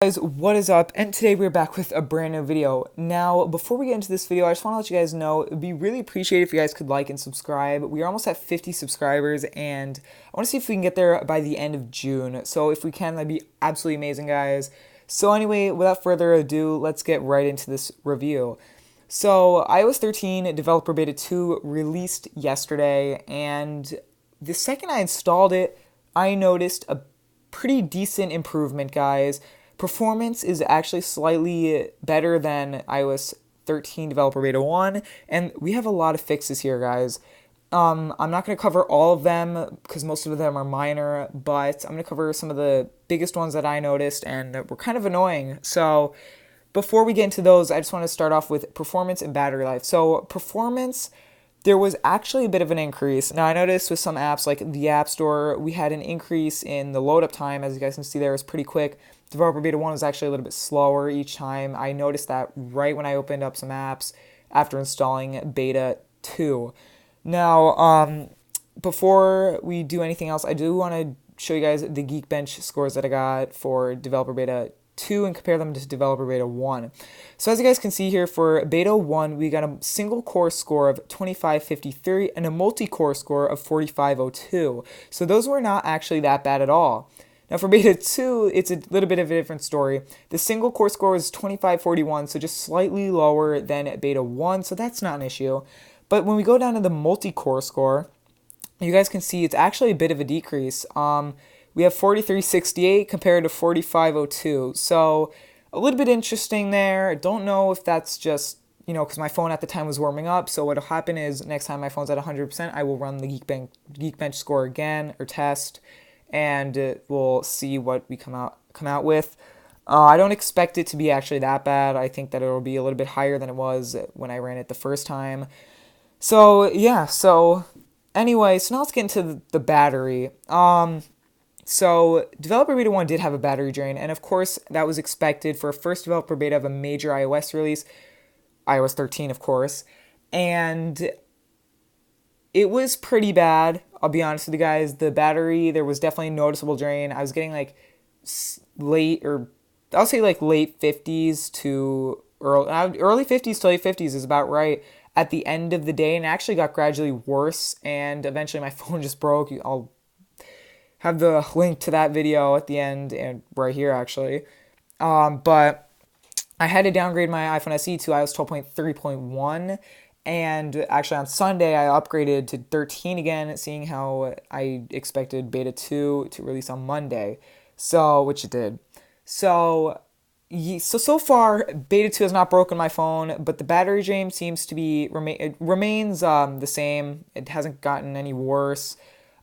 Guys, what is up? And today we're back with a brand new video. Now, before we get into this video, I just want to let you guys know it would be really appreciated if you guys could like and subscribe. We are almost at 50 subscribers, and I want to see if we can get there by the end of June. So if we can, that'd be absolutely amazing, guys. So anyway, without further ado, let's get right into this review. So iOS 13 Developer Beta 2 released yesterday, and the second I installed it, I noticed a pretty decent improvement, guys. Performance is actually slightly better than iOS 13 Developer Beta 1, and we have a lot of fixes here, guys. I'm not going to cover all of them because most of them are minor, but I'm going to cover some of the biggest ones that I noticed and that were kind of annoying. So before we get into those, I just want to start off with performance and battery life. So performance, there was actually a bit of an increase. Now I noticed with some apps like the App Store, we had an increase in the load up time. As you guys can see there, it was pretty quick. Developer Beta 1 was actually a little bit slower each time. I noticed that right when I opened up some apps after installing Beta 2. Now, before we do anything else, I do want to show you guys the Geekbench scores that I got for Developer Beta 2 and compare them to Developer Beta 1. So as you guys can see here, for Beta 1, we got a single core score of 2553 and a multi-core score of 4502. So those were not actually that bad at all. Now for Beta 2, it's a little bit of a different story. The single core score is 2541, so just slightly lower than Beta 1, so that's not an issue. But when we go down to the multi-core score, you guys can see it's actually a bit of a decrease. We have 4368 compared to 4502, so a little bit interesting there. I don't know if that's just, because my phone at the time was warming up, so what'll happen is next time my phone's at 100%, I will run the Geekbench score again, or test, and we'll see what we come out with. I don't expect it to be actually that bad. I think that it'll be a little bit higher than it was when I ran it the first time. So yeah, so anyway, so now let's get into the battery. So Developer Beta 1 did have a battery drain, and of course that was expected for a first developer beta of a major iOS release, iOS 13 of course, and it was pretty bad. I'll be honest with you guys. The battery, there was definitely a noticeable drain. I was getting like late, or I'll say like late 50s to early 50s to late 50s is about right at the end of the day, and it actually got gradually worse, and eventually my phone just broke. I'll have the link to that video at the end and right here actually. But I had to downgrade my iPhone SE to iOS 12.3.1. And actually on Sunday, I upgraded to 13 again, seeing how I expected Beta 2 to release on Monday, which it did. So far, Beta 2 has not broken my phone, but the battery drain seems to be, it remains the same. It hasn't gotten any worse,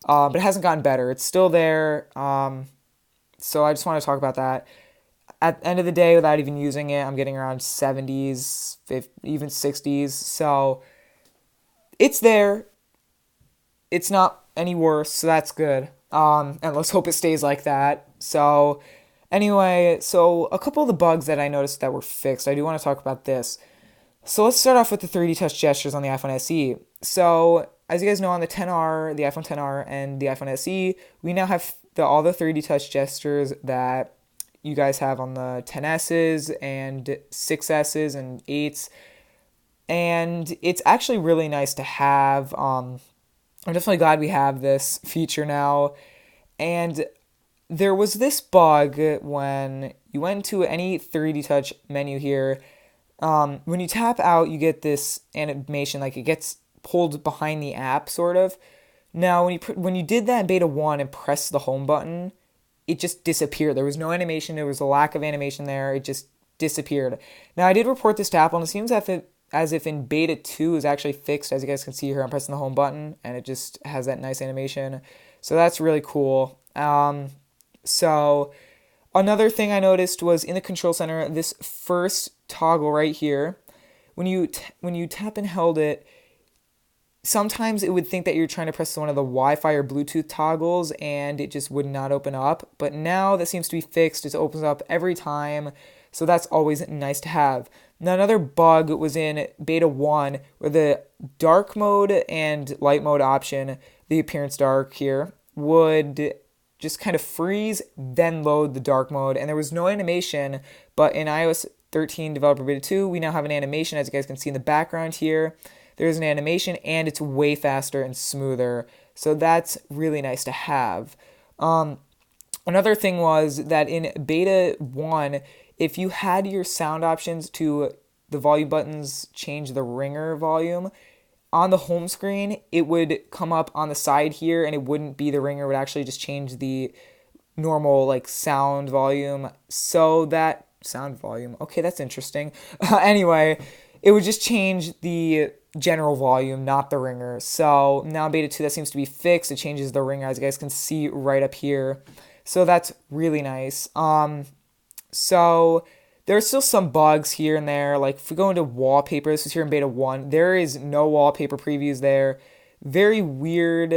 but it hasn't gotten better. It's still there, so I just want to talk about that. At the end of the day, without even using it, I'm getting around 70s, 50, even 60s. So it's there. It's not any worse, so that's good. And let's hope it stays like that. So anyway, so a couple of the bugs that I noticed that were fixed, I do want to talk about this. So let's start off with the 3D touch gestures on the iPhone SE. So as you guys know, on the XR, the iPhone XR, and the iPhone SE, we now have all the 3D touch gestures that you guys have on the 10S's and 6S's and 8s, and it's actually really nice to have. I'm definitely glad we have this feature now. And there was this bug when you went to any 3D touch menu here. When you tap out, you get this animation, like it gets pulled behind the app, sort of. Now, when you did that in Beta 1 and pressed the home button, it just disappeared. There was no animation. There was a lack of animation there. It just disappeared. Now, I did report this to Apple, and it seems as if in Beta 2 is actually fixed. As you guys can see here, I'm pressing the home button, and it just has that nice animation. So that's really cool. So another thing I noticed was in the control center, this first toggle right here, when you tap and held it, sometimes it would think that you're trying to press one of the Wi-Fi or Bluetooth toggles and it just would not open up. But now that seems to be fixed. It opens up every time. So that's always nice to have. Now another bug was in Beta 1 where the dark mode and light mode option, the appearance dark here, would just kind of freeze, then load the dark mode. And there was no animation, but in iOS 13 Developer Beta 2, we now have an animation, as you guys can see in the background here. There's an animation, and it's way faster and smoother. So that's really nice to have. Another thing was that in Beta 1, if you had your sound options to the volume buttons change the ringer volume, on the home screen, it would come up on the side here, and it wouldn't be the ringer. It would actually just change the normal like sound volume. So that sound volume, okay, that's interesting. Anyway, it would just change the general volume, not the ringer. So now in Beta 2, that seems to be fixed. It changes the ringer, as you guys can see right up here. So that's really nice. So there's still some bugs here and there. Like if we go into wallpaper, this is here in Beta 1. There is no wallpaper previews there. Very weird.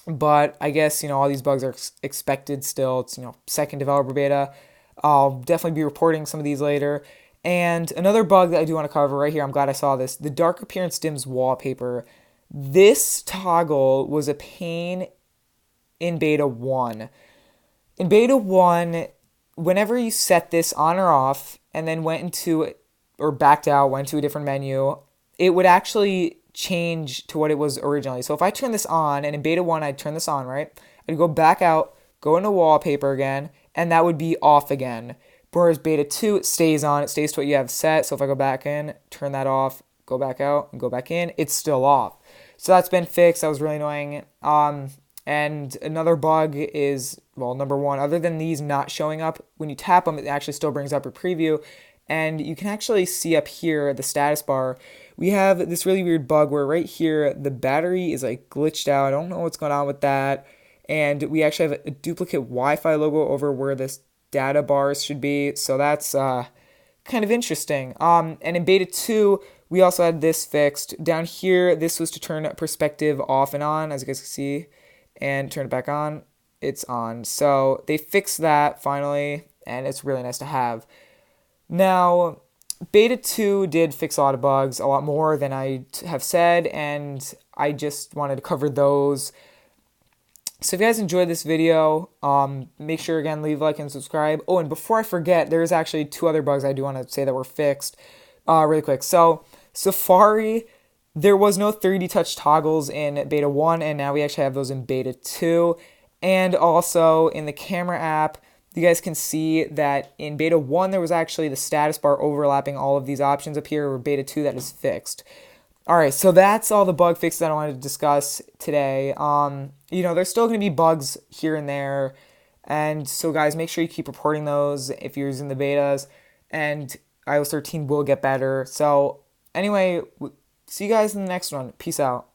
But I guess, all these bugs are expected still. It's, second developer beta. I'll definitely be reporting some of these later. And another bug that I do want to cover right here, I'm glad I saw this. The dark appearance dims wallpaper. This toggle was a pain in Beta 1. In Beta 1, whenever you set this on or off and then went into or backed out, went to a different menu, it would actually change to what it was originally. So if I turn this on, and in Beta 1 I'd turn this on, right? I'd go back out, go into wallpaper again, and that would be off again. Whereas Beta 2, it stays on, it stays to what you have set. So if I go back in, turn that off, go back out, and go back in, it's still off. So that's been fixed. That was really annoying. And another bug is, well, number one, other than these not showing up, when you tap them, it actually still brings up a preview. And you can actually see up here, the status bar, we have this really weird bug where right here, the battery is like glitched out. I don't know what's going on with that. And we actually have a duplicate Wi-Fi logo over where this data bars should be. So that's kind of interesting. And in Beta 2, we also had this fixed. Down here, this was to turn perspective off and on, as you guys can see, and turn it back on. It's on. So they fixed that finally, and it's really nice to have. Now, Beta 2 did fix a lot of bugs, a lot more than I have said, and I just wanted to cover those. So if you guys enjoyed this video, make sure, again, leave a like and subscribe. Oh, and before I forget, there's actually 2 other bugs I do want to say that were fixed really quick. So Safari, there was no 3D touch toggles in Beta 1, and now we actually have those in Beta 2. And also in the camera app, you guys can see that in Beta 1, there was actually the status bar overlapping all of these options up here, or Beta 2 that is fixed. All right, so that's all the bug fixes that I wanted to discuss today. There's still going to be bugs here and there. And so, guys, make sure you keep reporting those if you're using the betas. And iOS 13 will get better. So, anyway, see you guys in the next one. Peace out.